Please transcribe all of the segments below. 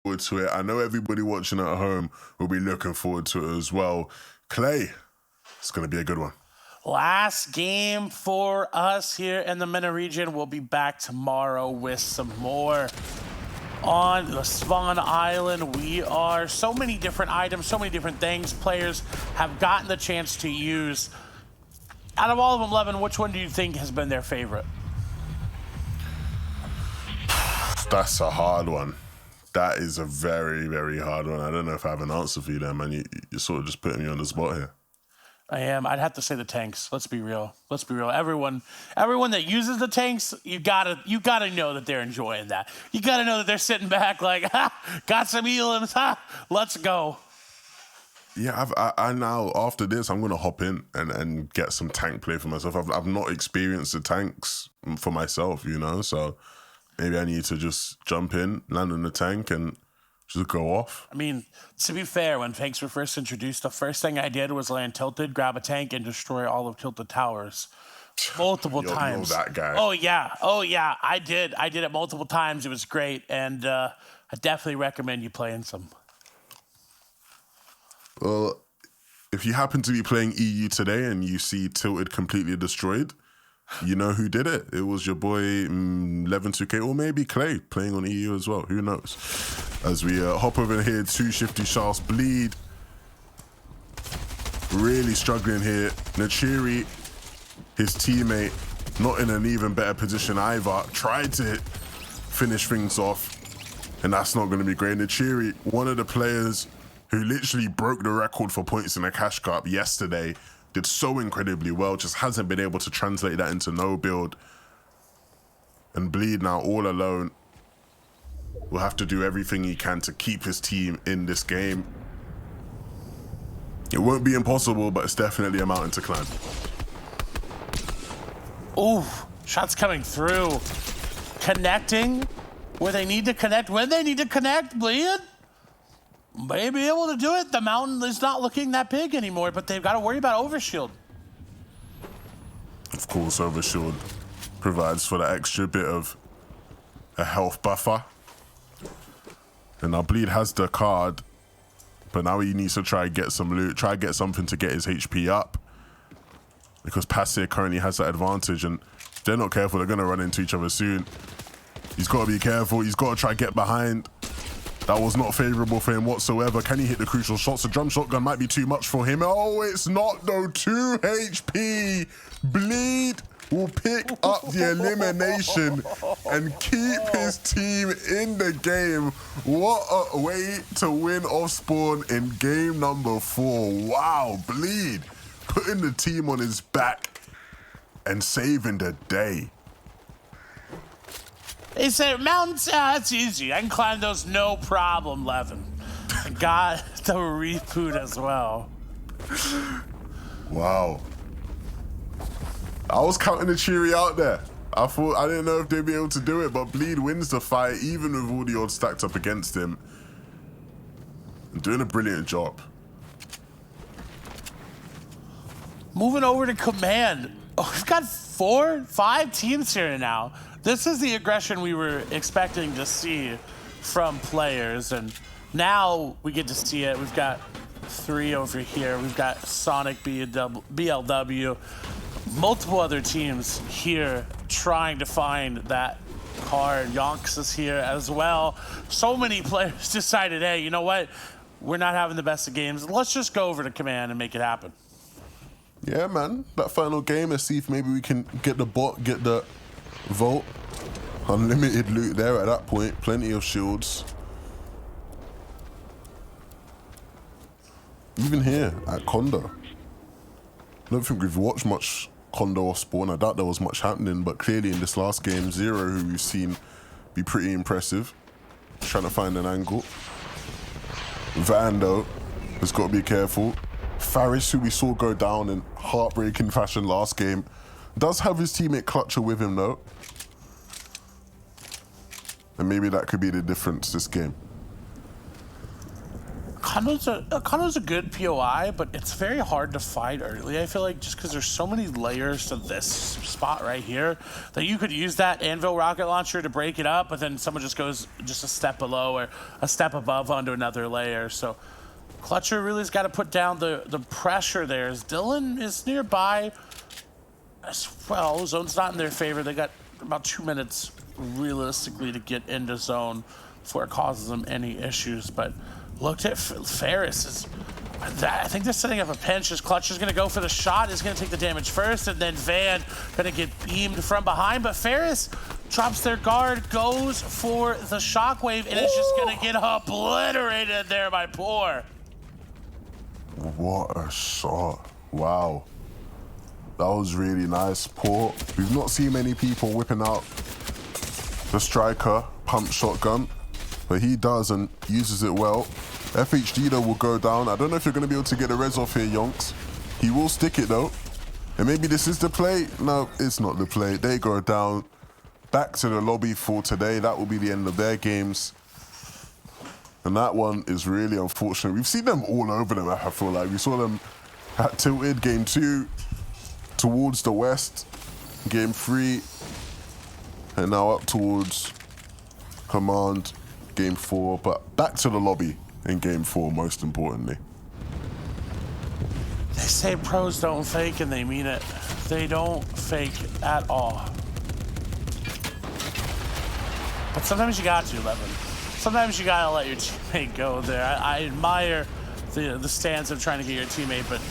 forward to it. I know everybody watching at home will be looking forward to it as well. Clay, it's going to be a good one. Last game for us here in the MENA region. We'll be back tomorrow with some more on the Swan Island. We are so many different items, so many different things players have gotten the chance to use. Out of all of them, Levin, which one do you think has been their favorite? That's a hard one. That is a very, very hard one. I don't know if I have an answer for you there, man. You're sort of just putting me on the spot here. I am. I'd have to say the tanks. Let's be real. Let's be real. Everyone that uses the tanks, you gotta know that they're enjoying that. You gotta know that they're sitting back like, ha, got some elims, ha, let's go. Yeah, I now, after this, I'm going to hop in and get some tank play for myself. I've not experienced the tanks for myself, you know, so maybe I need to just jump in, land on the tank, and just go off. I mean, to be fair, when tanks were first introduced, the first thing I did was land tilted, grab a tank, and destroy all of Tilted Towers. Multiple times. You're that guy. Oh, yeah. I did it multiple times. It was great, and I definitely recommend you playing some. Well, if you happen to be playing EU today and you see Tilted completely destroyed, you know who did it. It was your boy 11-2K, or maybe Clay playing on EU as well. Who knows? As we hop over here, 2 Shifty Shafts bleed. Really struggling here. Nachiri, his teammate, not in an even better position either. Tried to finish things off, and that's not going to be great. Nachiri, one of the players who literally broke the record for points in the Cash Cup yesterday, did so incredibly well, just hasn't been able to translate that into no build. And Bleed now all alone will have to do everything he can to keep his team in this game. It won't be impossible, but it's definitely a mountain to climb. Ooh, shots coming through. Connecting where they need to connect, when they need to connect, Bleed may be able to do it. The mountain is not looking that big anymore, but they've got to worry about Overshield. Of course, Overshield provides for that extra bit of a health buffer. And now Bleed has the card, but now he needs to try and get some loot, try and get something to get his HP up. Because Passir currently has that advantage, and if they're not careful, they're going to run into each other soon. He's got to be careful. He's got to try and get behind. That was not favorable for him whatsoever. Can he hit the crucial shots? The drum shotgun might be too much for him. Oh, it's not though. 2 HP. Bleed will pick up the elimination and keep his team in the game. What a way to win off spawn in game number 4. Wow, Bleed putting the team on his back and saving the day. They said, mountains, that's easy. I can climb those no problem, Levin. Got the reboot as well. Wow. I was counting the Cheery out there. I didn't know if they'd be able to do it, but Bleed wins the fight, even with all the odds stacked up against him. And doing a brilliant job. Moving over to Command. Oh, we've got 4, 5 teams here now. This is the aggression we were expecting to see from players, and now we get to see it. We've got 3 over here. We've got Sonic, BLW, multiple other teams here trying to find that card. Yonks is here as well. So many players decided, hey, you know what? We're not having the best of games. Let's just go over to Command and make it happen. Yeah, man. That final game, let's see if maybe we can get the bot, get the Vault. Unlimited loot there at that point. Plenty of shields. Even here at Kondo. I don't think we've watched much Kondo or Spawn. I doubt there was much happening, but clearly in this last game, Zero, who we've seen be pretty impressive, trying to find an angle. Vando has got to be careful. Faris, who we saw go down in heartbreaking fashion last game, does have his teammate Clutcher with him though. And maybe that could be the difference this game. Kano's a good POI, but it's very hard to fight early. I feel like just because there's so many layers to this spot right here that you could use that anvil rocket launcher to break it up, but then someone just goes just a step below or a step above onto another layer. So Clutcher really's got to put down the pressure there. As Dylan is nearby as well. Zone's not in their favor. They got about 2 minutes realistically to get into zone before it causes them any issues, but looked at Ferris. I think they're setting up a pinch as Clutch is going to go for the shot, is going to take the damage first, and then Van going to get beamed from behind. But Ferris drops their guard, goes for the shockwave, and is just going to get obliterated there by Poor. What a shot. Wow. That was really nice. Poor. We've not seen many people whipping out the striker pump shotgun, but he does and uses it well. FHD though will go down. I don't know if you're going to be able to get a res off here, Yonks. He will stick it though. And maybe this is the play. No, it's not the play. They go down. Back to the lobby for today. That will be the end of their games. And that one is really unfortunate. We've seen them all over them, I feel like. We saw them at Tilted, game 2, towards the west, game 3, and now up towards Command, game 4. But back to the lobby in game 4, most importantly. They say pros don't fake, and they mean it. They don't fake at all. But sometimes you got to, Levin. Sometimes you gotta let your teammate go there. I admire the stance of trying to get your teammate, but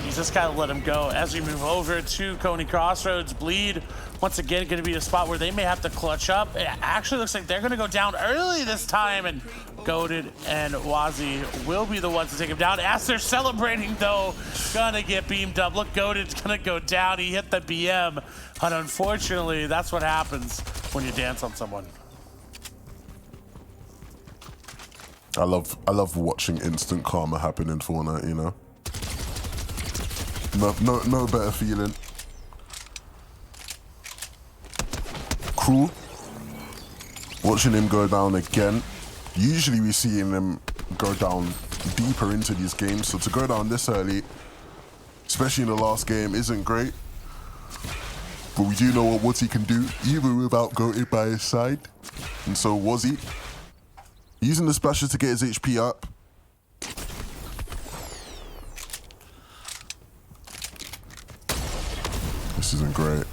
you just gotta let him go. As we move over to Coney Crossroads, Bleed, once again, gonna be a spot where they may have to clutch up. It actually looks like they're gonna go down early this time, and Goated and Wazi will be the ones to take him down. As they're celebrating, though, gonna get beamed up. Look, Goated's gonna go down. He hit the BM, and unfortunately, that's what happens when you dance on someone. I love watching instant karma happen in Fortnite, you know? No better feeling. Cruel. Watching him go down again. Usually we see him go down deeper into these games, so to go down this early, especially in the last game, isn't great. But we do know what he can do, even without Goated by his side. And so was he. Using the splashes to get his HP up. This isn't great.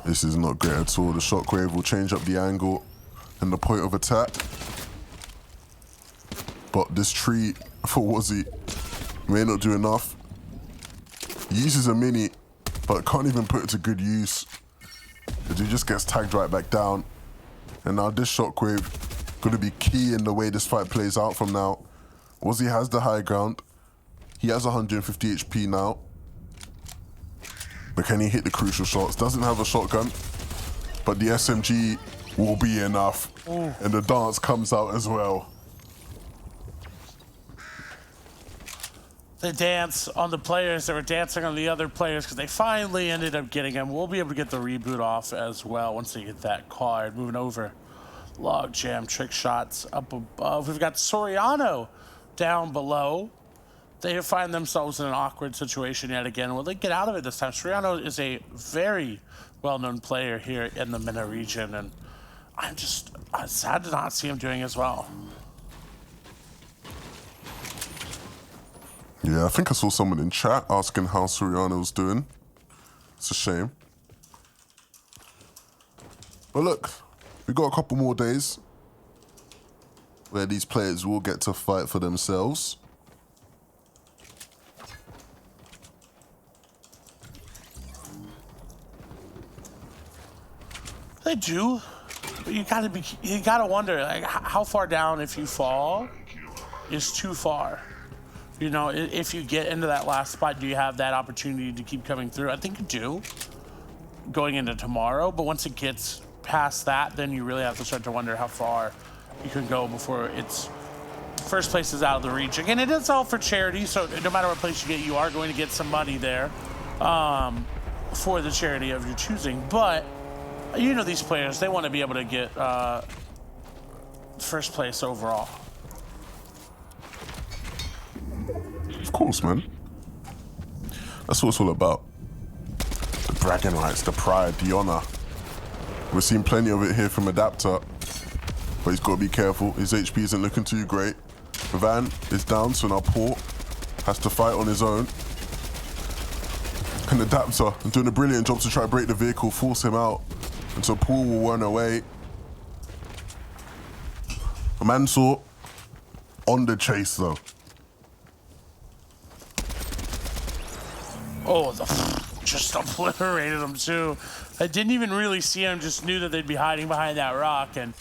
This is not great at all. The shockwave will change up the angle and the point of attack. But this tree for Wazzy may not do enough. He uses a mini, but can't even put it to good use. He just gets tagged right back down. And now this shockwave going to be key in the way this fight plays out from now. Wazzy has the high ground. He has 150 HP now. But can he hit the crucial shots? Doesn't have a shotgun, but the SMG will be enough. Ooh. And the dance comes out as well. They dance on the players that were dancing on the other players because they finally ended up getting him. We'll be able to get the reboot off as well once they get that card. Moving over. Log jam trick shots up above. We've got Soriano down below. They find themselves in an awkward situation yet again. Will they get out of it this time? Soriano is a very well-known player here in the MENA region, and I'm sad to not see him doing as well. Yeah, I think I saw someone in chat asking how Soriano's doing. It's a shame. But look, we got a couple more days where these players will get to fight for themselves. They do, but you gotta wonder, like, how far down if you fall is too far. You know, if you get into that last spot, do you have that opportunity to keep coming through? I think you do, going into tomorrow, but once it gets past that, then you really have to start to wonder how far you can go before it's first place is out of the reach. Again, it is all for charity, so no matter what place you get, you are going to get some money there for the charity of your choosing. But you know, these players, they want to be able to get first place overall. Of course, man. That's what it's all about. The bragging rights, the pride, the honor. We're seeing plenty of it here from Adapter, but he's got to be careful. His HP isn't looking too great. Van is down, so now Port has to fight on his own. And Adapter doing a brilliant job to try to break the vehicle, force him out. And so Paul will run away. Mansour on the chase though. Oh, just obliterated him too. I didn't even really see him, just knew that they'd be hiding behind that rock, and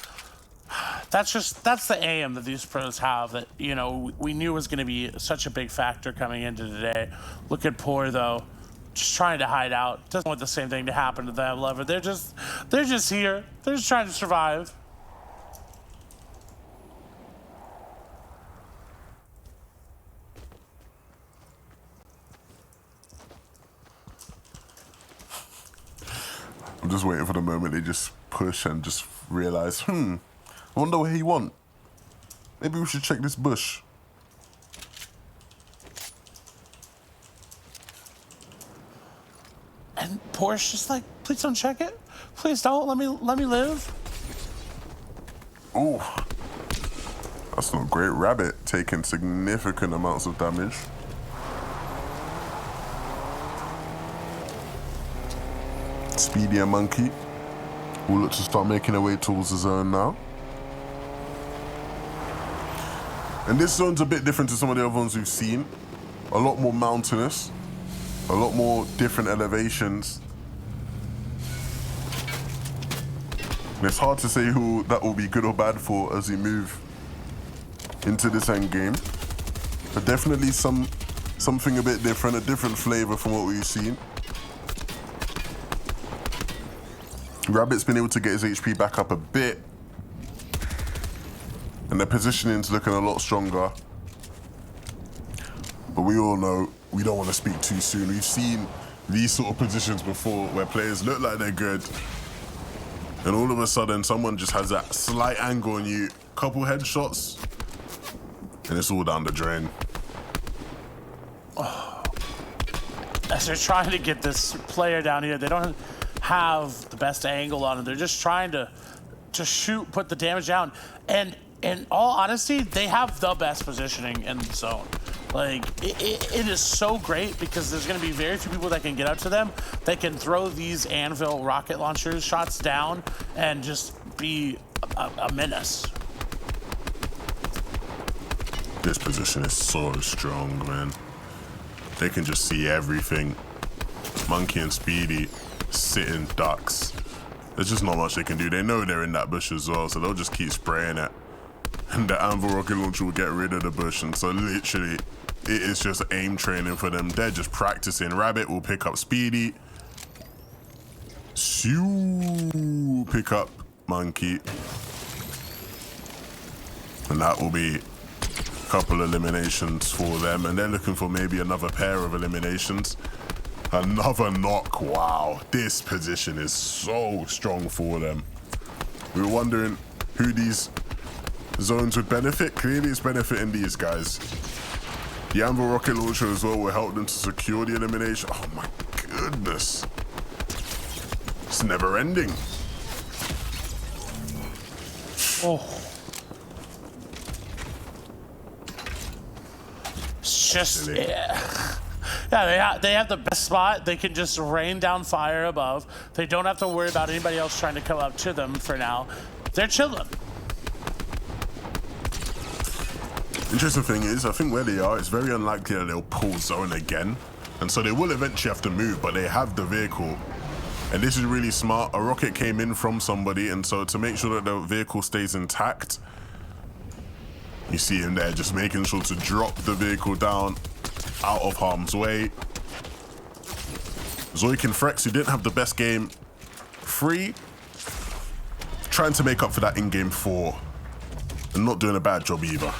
that's the aim that these pros have that, you know, we knew was going to be such a big factor coming into today. Look at Poor though, just trying to hide out. Doesn't want the same thing to happen to them, Lover. They're just here. They're just trying to survive. I'm just waiting for the moment they just push and just realize, I wonder what he want. Maybe we should check this bush. And Porsche just like, please don't check it. Please don't. Let me live. Oh, that's not great. Rabbit taking significant amounts of damage. Speedy and Monkey will look to start making their way towards the zone now. And this zone's a bit different to some of the other ones we've seen. A lot more mountainous, a lot more different elevations. And it's hard to say who that will be good or bad for as we move into this end game. But definitely something a bit different, a different flavor from what we've seen. Rabbit's been able to get his HP back up a bit. And their positioning's looking a lot stronger. But we all know we don't want to speak too soon. We've seen these sort of positions before where players look like they're good. And all of a sudden, someone just has that slight angle on you, couple headshots, and it's all down the drain. Oh. As they're trying to get this player down here, they don't have the best angle on him. They're just trying to shoot, put the damage down. And in all honesty, they have the best positioning in the zone. Like, it is so great because there's going to be very few people that can get up to them. They can throw these anvil rocket launchers shots down and just be a menace. This position is so strong, man. They can just see everything. Monkey and Speedy sitting ducks. There's just not much they can do. They know they're in that bush as well, so they'll just keep spraying it. And the anvil rocket launcher will get rid of the bush, and so literally it is just aim training for them. They're just practicing. Rabbit will pick up Speedy. Shoo, pick up Monkey. And that will be a couple eliminations for them, and they're looking for maybe another pair of eliminations. Another knock. Wow, this position is so strong for them. We were wondering who these zones would benefit. Clearly it's benefiting these guys. The anvil rocket launcher as well will help them to secure the elimination. Oh my goodness. It's never ending. Oh. It's just, yeah, they have the best spot. They can just rain down fire above. They don't have to worry about anybody else trying to come up to them for now. They're chilling. Interesting thing is, I think where they are, it's very unlikely that they'll pull zone again. And so they will eventually have to move, but they have the vehicle. And this is really smart. A rocket came in from somebody, and so to make sure that the vehicle stays intact, you see him there just making sure to drop the vehicle down out of harm's way. Zoik and Frex, who didn't have the best game, 3, trying to make up for that in game 4, and not doing a bad job either.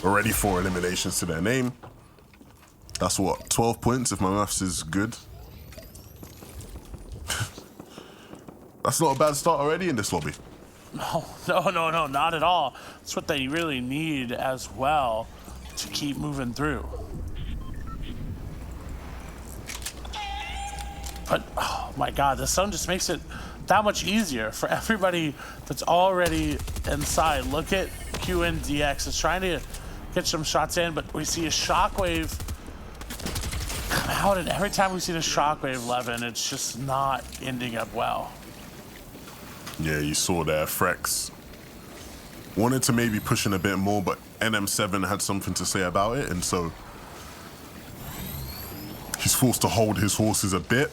Already 4 eliminations to their name. That's what, 12 points if my maths is good. That's not a bad start already in this lobby. No, not at all. That's what they really need as well to keep moving through. But, oh my God, the zone just makes it that much easier for everybody that's already inside. Look at QNDX is trying to get some shots in, but we see a shockwave come out, and every time we see the shockwave, Levin, it's just not ending up well. Yeah, you saw there, Frex wanted to maybe push in a bit more, but NM7 had something to say about it, and so he's forced to hold his horses a bit.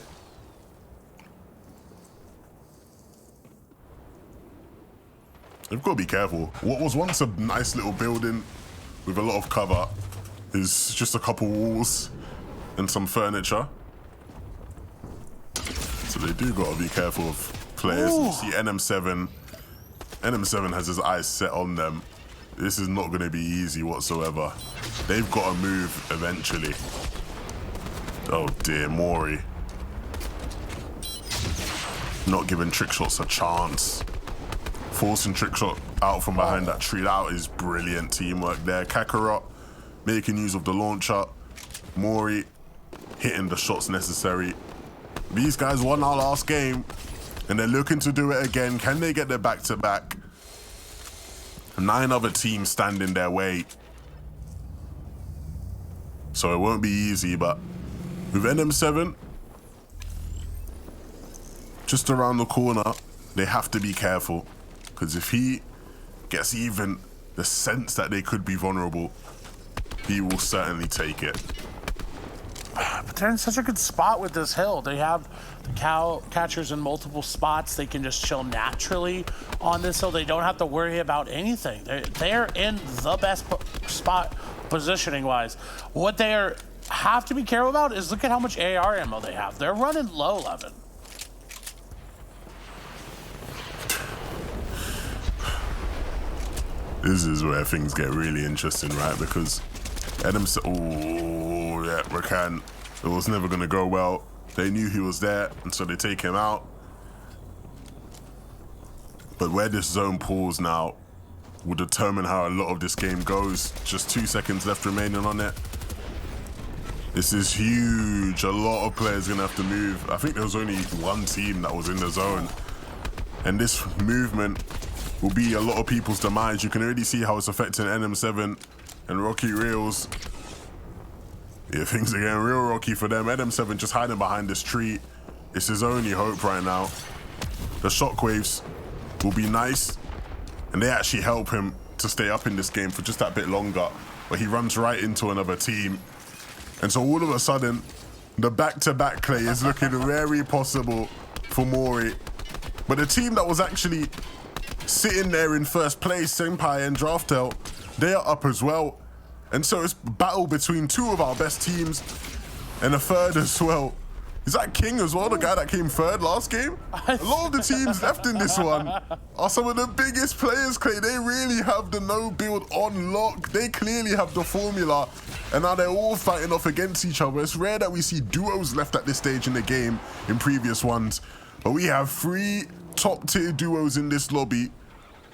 They've got to be careful. What was once a nice little building with a lot of cover is just a couple walls and some furniture. So they do got to be careful of players. Ooh. You see NM7. NM7 has his eyes set on them. This is not going to be easy whatsoever. They've got to move eventually. Oh dear, Mori. Not giving trick shots a chance. Forcing trick shot out from behind that tree. That is brilliant teamwork there. Kakarot making use of the launcher. Mori hitting the shots necessary. These guys won our last game and they're looking to do it again. Can they get their back-to-back? 9 other teams stand in their way. So it won't be easy, but with NM7 just around the corner, they have to be careful. Because if he gets even the sense that they could be vulnerable, he will certainly take it. But they're in such a good spot with this hill. They have the cow catchers in multiple spots. They can just chill naturally on this hill. They don't have to worry about anything. They're in the best spot positioning-wise. What they have to be careful about is look at how much AR ammo they have. They're running low, Levin. This is where things get really interesting, right? Because Adams, oh yeah, Rakan, it was never gonna go well. They knew he was there, and so they take him out. But where this zone pulls now will determine how a lot of this game goes. Just 2 seconds left remaining on it. This is huge. A lot of players gonna have to move. I think there was only one team that was in the zone. And this movement will be a lot of people's demise. You can already see how it's affecting NM7 and Rocky Reels. Yeah, things are getting real rocky for them. NM7 just hiding behind this tree. It's his only hope right now. The shockwaves will be nice, and they actually help him to stay up in this game for just that bit longer, but he runs right into another team. And so all of a sudden, the back-to-back play is looking very possible for Mori. But the team that was actually sitting there in first place, Senpai and Draftel, they are up as well. And so it's battle between 2 of our best teams and a third as well. Is that King as well, the guy that came third last game? A lot of the teams left in this one are some of the biggest players, Clay. They really have the no build on lock. They clearly have the formula, and now they're all fighting off against each other. It's rare that we see duos left at this stage in the game in previous ones, but we have 3 top tier duos in this lobby,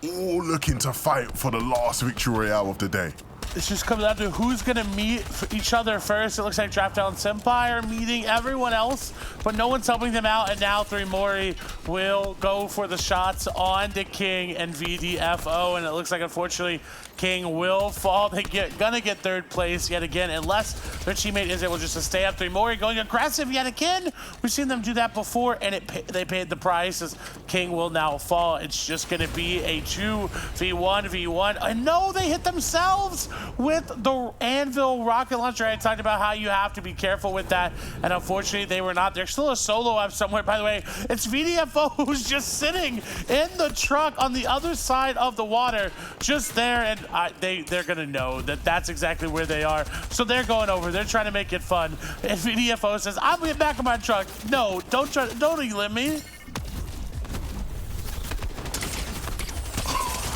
all looking to fight for the last victory royale of the day. It's just coming down to who's going to meet each other first. It looks like Draftel and Senpai are meeting everyone else, but no one's helping them out. And now 3 Mori will go for the shots on the King and VDFO. And it looks like, unfortunately, King will fall. They're gonna get 3rd place yet again, unless their teammate is able just to stay up. 3 Mori going aggressive yet again. We've seen them do that before, and they paid the price as King will now fall. It's just gonna be a 2v1v1. I know they hit themselves with the Anvil rocket launcher. I talked about how you have to be careful with that, and unfortunately they were not. There's still a solo up somewhere, by the way. It's VDFO who's just sitting in the truck on the other side of the water, just there, and they're gonna know that that's exactly where they are. So they're going over, they're trying to make it fun. And VDFO says, I'm getting back in my truck. No, don't elim me.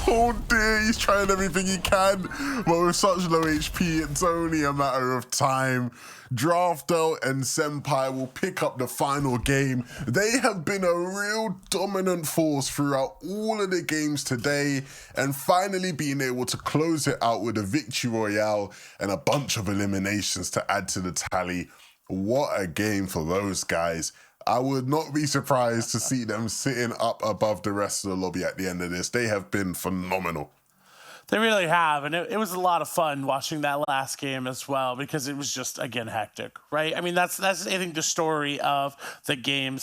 Oh dear, he's trying everything he can, but with such low HP, it's only a matter of time. Draftel and Senpai will pick up the final game. They have been a real dominant force throughout all of the games today, and finally being able to close it out with a victory royale and a bunch of eliminations to add to the tally. What a game for those guys. I would not be surprised to see them sitting up above the rest of the lobby at the end of this. They have been phenomenal. They really have, and it was a lot of fun watching that last game as well because it was just, again, hectic, right? I mean, that's I think the story of the game